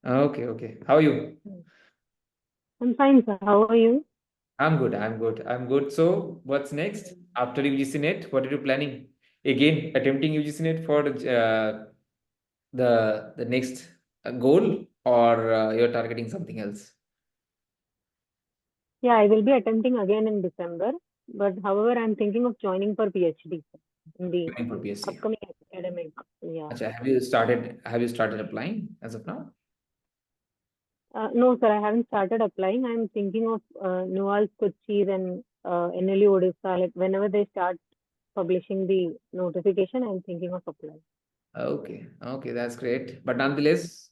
Okay, okay. How are you? I'm fine, sir. How are you? I'm good. I'm good. I'm good. So, what's next after UGC NET? What are you planning? Again, attempting UGC NET for the next goal, or you're targeting something else? Yeah, I will be attempting again in December. But however, I'm thinking of joining for PhD in the Planning for PSC. upcoming academic. Yeah. Acha, have you started applying as of now? No, sir, I haven't started applying. I'm thinking of Nual Kochi and NLU Odisha. Like whenever they start publishing the notification, I'm thinking of applying. Okay, okay, that's great. But nonetheless,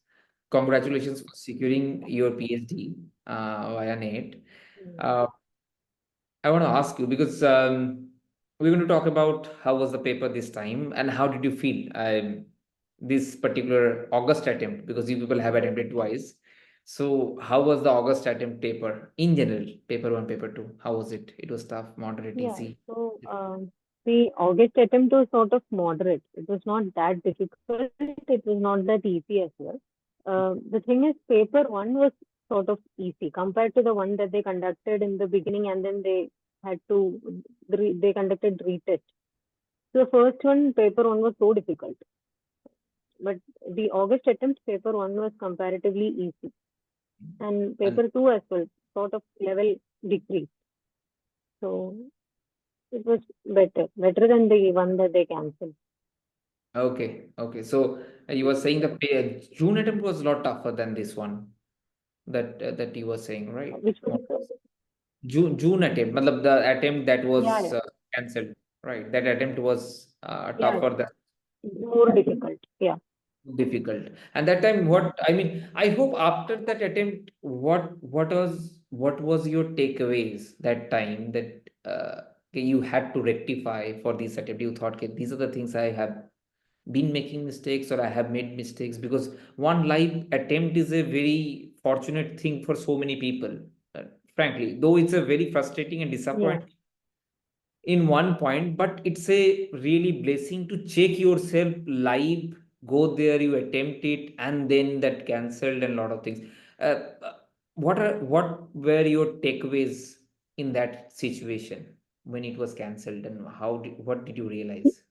congratulations for securing your PhD via NET. Mm. Uh, I want to ask you because we're going to talk about how was the paper this time and how did you feel this particular August attempt, because you people have attempted twice. So how was the August attempt paper in general? Paper one, paper two. How was it? It was tough, moderate, Yeah. easy. So the August attempt was sort of moderate. It was not that difficult. It was not that easy as well. The thing is, paper one was sort of easy compared to the one that they conducted in the beginning, and then they had to they conducted retest. So the first one, paper one was so difficult, but the August attempt, paper one was comparatively easy, and And paper two as well, sort of level decreased. So it was better than the one that they cancelled. okay, okay. So you were saying the June attempt was a lot tougher than this one that you were saying, right? Which one? June attempt, matlab the attempt that Yeah, was yeah, cancelled, right? That attempt was yeah, tougher than more difficult. Yeah. difficult. And that time, what I mean, I hope after that attempt, what was your takeaways that time that you had to rectify for this attempt? You thought, okay, these are the things I have been making mistakes or I have made mistakes, because one live attempt is a very fortunate thing for so many people. Uh, Frankly, though it's a very frustrating and Yeah. disappointing in one point, but it's a really blessing to check yourself live, go there, you attempt it, and then that cancelled and a lot of things. Uh, uh, what were your takeaways in that situation when it was cancelled, and what did you realize?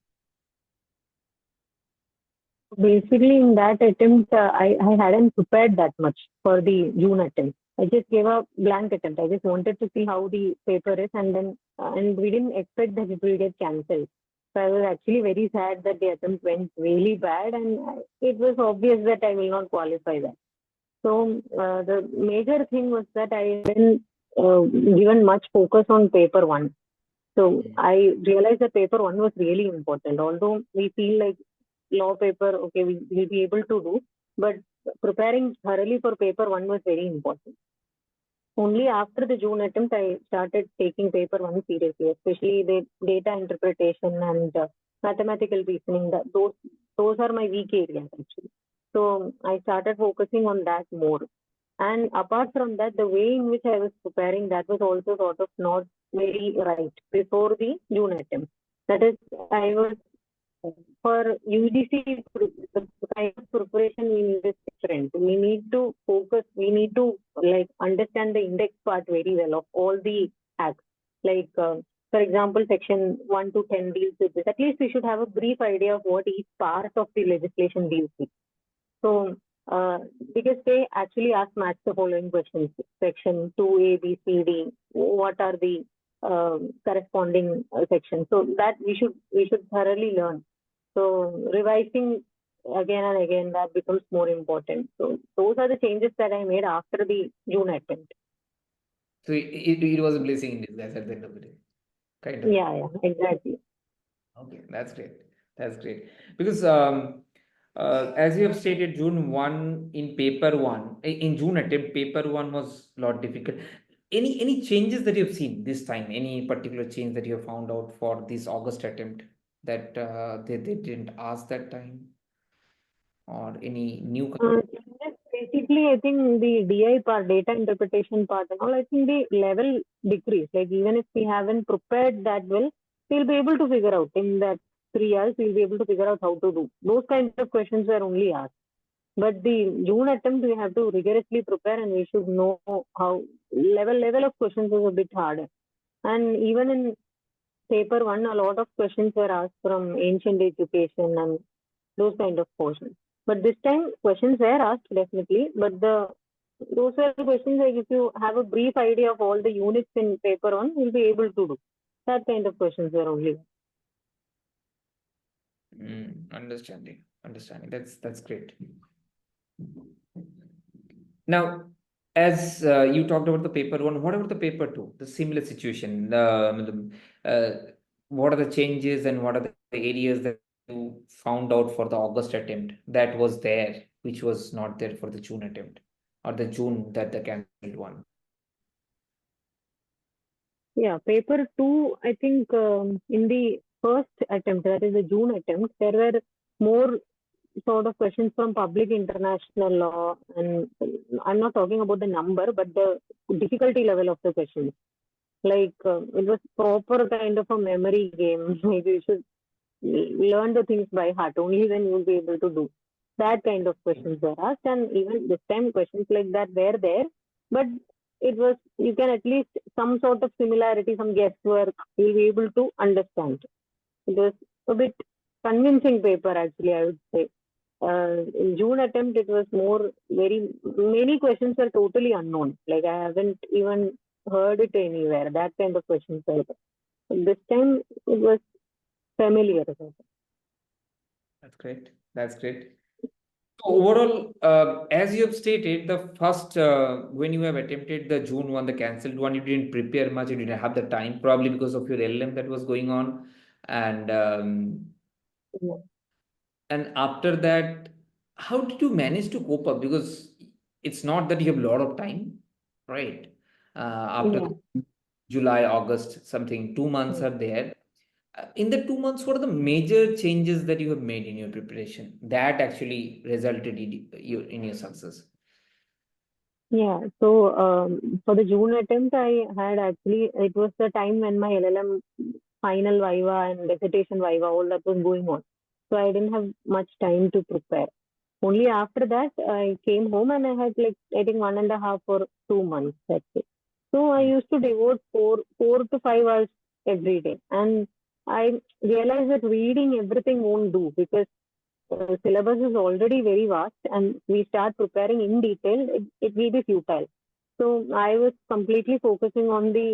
Basically, in that attempt, I hadn't prepared that much for the June attempt. I just gave a blank attempt. I just wanted to see how the paper is, and then and we didn't expect that it will get cancelled. So I was actually very sad that the attempt went really bad, and it was obvious that I will not qualify that. So the major thing was that I hadn't given much focus on paper one. So I realized that paper one was really important. Although we feel like law paper, okay, we will be able to do, but preparing thoroughly for paper one was very important. Only after the June attempt, I started taking paper one seriously, especially the data interpretation and mathematical reasoning. Those are my weak areas actually. So I started focusing on that more. And apart from that, the way in which I was preparing, that was also sort of not very right before the June attempt. That is, I was for UGC, the kind of preparation we need is different. We need to focus, we need to like understand the index part very well of all the acts. Like, for example, section 1 to 10 deals with this. At least we should have a brief idea of what each part of the legislation deals with. So, because they actually ask match the following questions: section 2A, B, C, D. What are the corresponding sections? So that we should thoroughly learn. So revising again and again, that becomes more important. So those are the changes that I made after the June attempt. So it was a blessing in disguise at the end of the day, kind of. Yeah, yeah, exactly. Okay, that's great. That's great. Because as you have stated, June 1 in paper 1, in June attempt, paper 1 was a lot difficult. Any changes that you've seen this time? Any particular change that you have found out for this August attempt that they didn't ask that time? Or any new Basically, I think the DI part, data interpretation part, and all, I think the level decrease. Like even if we haven't prepared that well, we'll be able to figure out in that 3 years. We'll be able to figure out how to do those kinds of questions were only asked. But the June attempt, we have to rigorously prepare, and we should know how level of questions is a bit harder. And even in paper one, a lot of questions were asked from ancient education and those kind of portions. But this time, questions were asked definitely, but those were questions like if you have a brief idea of all the units in paper one, you'll be able to do. That kind of questions were only. Understanding. That's great. Now, as you talked about the paper one, what about the paper two? The similar situation. What are the changes and what are the areas that you found out for the August attempt that was there, which was not there for the June attempt, or the June that the cancelled one? Yeah, paper two, I think in the first attempt, that is the June attempt, there were more sort of questions from public international law, and I'm not talking about the number, but the difficulty level of the questions. Like it was proper kind of a memory game. Maybe you should learn the things by heart. Only then you'll be able to do that kind of questions were asked. And even this time, questions like that were there, but it was you can at least some sort of similarity, some guesswork. You'll be able to understand. It was a bit convincing paper, actually, I would say. In June attempt, it was more very many questions are totally unknown. Like I haven't even heard it anywhere. That kind of questions were there. This time it was familiar. That's great. That's great. So overall, as you have stated, the first when you have attempted the June one, the cancelled one, you didn't prepare much. You didn't have the time, probably because of your LM that was going on, and Yeah. and after that, how did you manage to cope up? Because it's not that you have a lot of time, right? After Yeah. July, August, something, 2 months are there. In the 2 months, what are the major changes that you have made in your preparation that actually resulted in your success? Yeah. So for the June attempt, I had actually it was the time when my LLM final viva and dissertation viva, all that was going on. So I didn't have much time to prepare. Only after that, I came home and I had like I think 1.5 or 2 months. That's it. So I Hmm. used to devote 4 to 5 hours every day, and I realized that reading everything won't do because syllabus is already very vast and we start preparing in detail, it will be futile. So I was completely focusing on the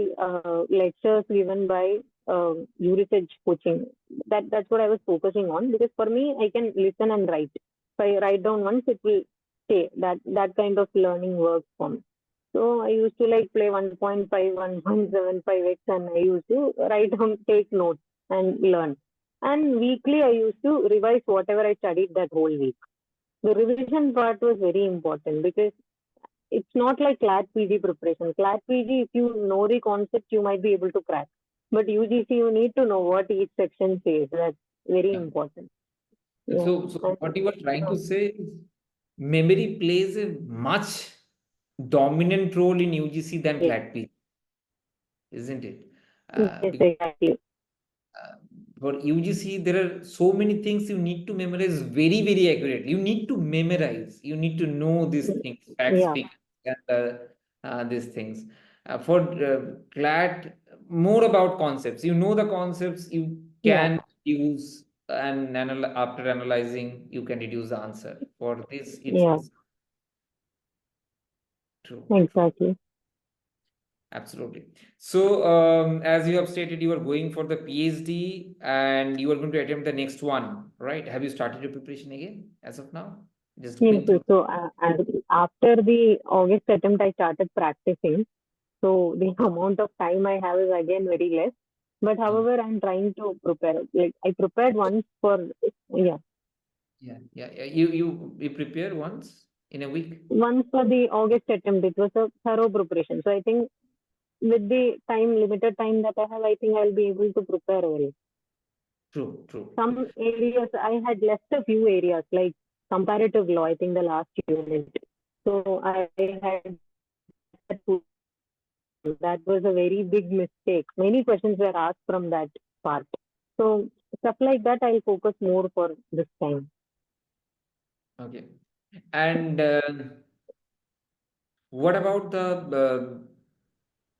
lectures given by Jurisedge coaching. That's what I was focusing on because for me, I can listen and write. If I write down once, it will stay. That kind of learning works for me. So I used to like play 1.5, 1.75x, and I used to write down, take notes, and learn. And weekly, I used to revise whatever I studied that whole week. The revision part was very important because it's not like CLAT PG preparation. CLAT PG, if you know the concept, you might be able to crack. But UGC, you need to know what each section says. That's very Yeah. important. Yeah. So what you were trying uh, to say is memory plays a much dominant role in UGC than yeah. CLAT-P, isn't it? Yes, Because exactly. for UGC, there are so many things you need to memorize very accurately. You need to memorize. You need to know these things, facts, Yeah. figures, and these things. For CLAT, more about concepts. You know the concepts, you Yeah. can use, and after analyzing, you can deduce the answer. For this, Yeah. it's true. Exactly. Absolutely. So, as you have stated, you are going for the PhD and you are going to attempt the next one, right? Have you started your preparation again as of now? Just Yes, going yes. through. So after the August attempt, I started practicing. So the amount of time I have is again very less. But Mm. however, I'm trying to prepare. Like I prepared once for yeah, Yeah. You prepare once in a week. once for the August attempt. It was a thorough preparation. So I think with the time limited time that I have, I think I'll be able to prepare well. True. Some areas I had left a few areas like comparative law. I think the last unit. So I had that that was a very big mistake. Many questions were asked from that part. So stuff like that I'll focus more for this time. Okay. And what about the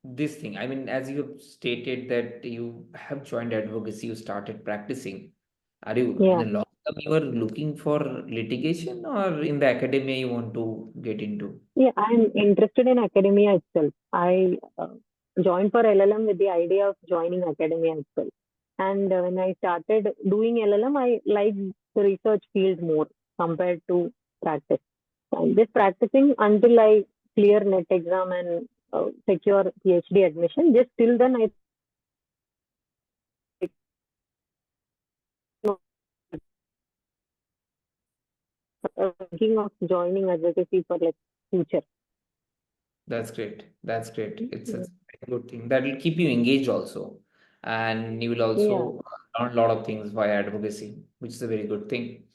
this thing? I mean, as you have stated that you have joined advocacy, you started practicing. Are you in Yeah. the long term you are looking for litigation, or in the academia you want to get into? Yeah, I'm interested in academia itself. I joined for LLM with the idea of joining academia itself. And when I started doing LLM, I liked the research field more compared to practice. So I'm just practicing until I clear NET exam and secure PhD admission. Just till then, I thinking of joining advocacy for like future. That's great. That's great. It's a very good thing. That will keep you engaged also. And you will Yeah. also learn a lot of things via advocacy, which is a very good thing.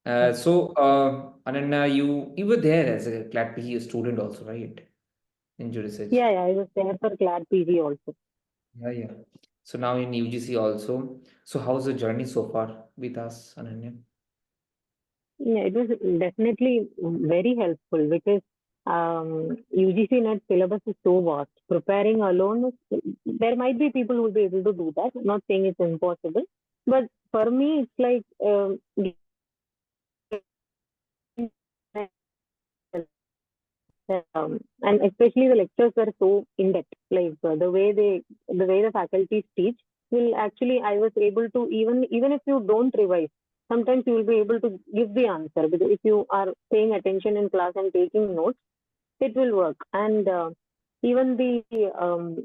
Ananya, you were there as a CLAT PG student also, right? In Jurisedge. Yeah, I was there for CLAD PG also. Yeah, yeah. So now in UGC also. So how's the journey so far with us, Ananya? Yeah, it was definitely very helpful because UGC NET syllabus is so vast. Preparing alone, there might be people who will be able to do that. I'm not saying it's impossible, but for me, it's like and especially the lectures were so in depth. Like the way the faculties teach will actually, I was able to even if you don't revise, sometimes you will be able to give the answer because if you are paying attention in class and taking notes it will work. And even the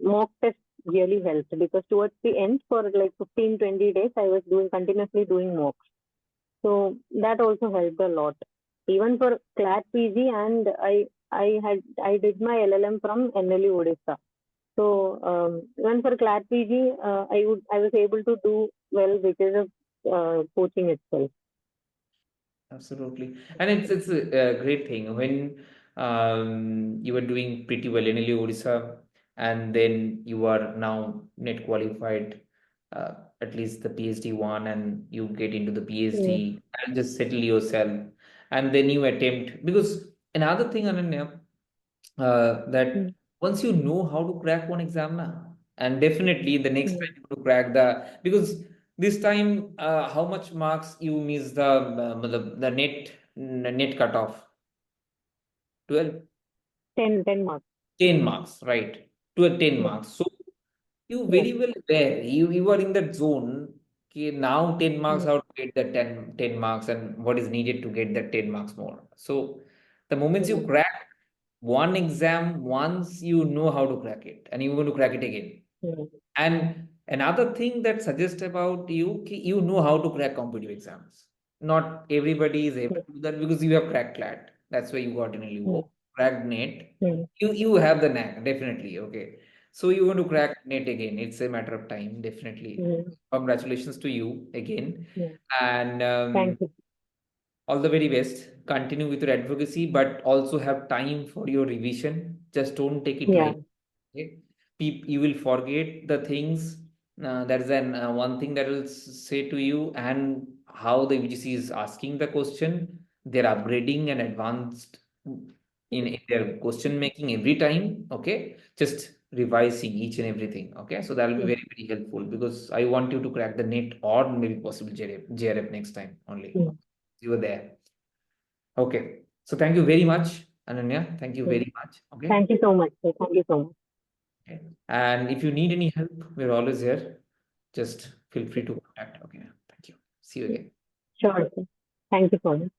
mock test really helped because towards the end, for like 15-20 days, I was doing continuously doing mocks. So that also helped a lot. Even for CLAT PG, and I did my LLM from NLU Odisha. So even for CLAT PG, I was able to do well because of coaching itself. Absolutely. And it's a great thing when you were doing pretty well in LA Odisha, and then you are now net qualified, uh, at least the PhD one, and you get into the Mm, PhD and just settle yourself. And then you attempt, because another thing, Ananya, that mm, once you know how to crack one exam now, and definitely the next mm. time you have to crack the, because this time how much marks you miss the net cutoff? 12, 10 marks. 10 marks, right? 12, 10 Yeah, marks. So you yeah, very well there. You are in that zone. Okay, now 10 marks, mm, how to get the ten marks, and what is needed to get that 10 marks more. So the moments you yeah, crack one exam, once you know how to crack it, and you're going to crack it again. mm, And another thing that suggests about you, you know how to crack competitive exams. Not everybody is able yeah, to do that because you have cracked CLAT. That's why you got in a mm, LUO. Cracked NET. mm, You have the knack, definitely. Okay. So you want to crack NET again. It's a matter of time, definitely. mm, Congratulations to you again. mm. And Thank you. all the very best. Continue with your advocacy, but also have time for your revision. Just don't take it Yeah. lightly. Okay? You will forget the things. That is an one thing that will say to you, and how the UGC is asking the question. They're upgrading and advanced in their question making every time. Okay, just revising each and everything. Okay, so that will be Mm, very helpful because I want you to crack the NET or maybe possible JRF next time only. mm, Okay? You were there. Okay. So thank you very much, Ananya. Thank you mm. very much. Okay. Thank you so much, sir. Thank you so much. Okay. And if you need any help, we're always here. Just feel free to contact. Okay. Thank you. See you again. Sure, sir. Thank you so much.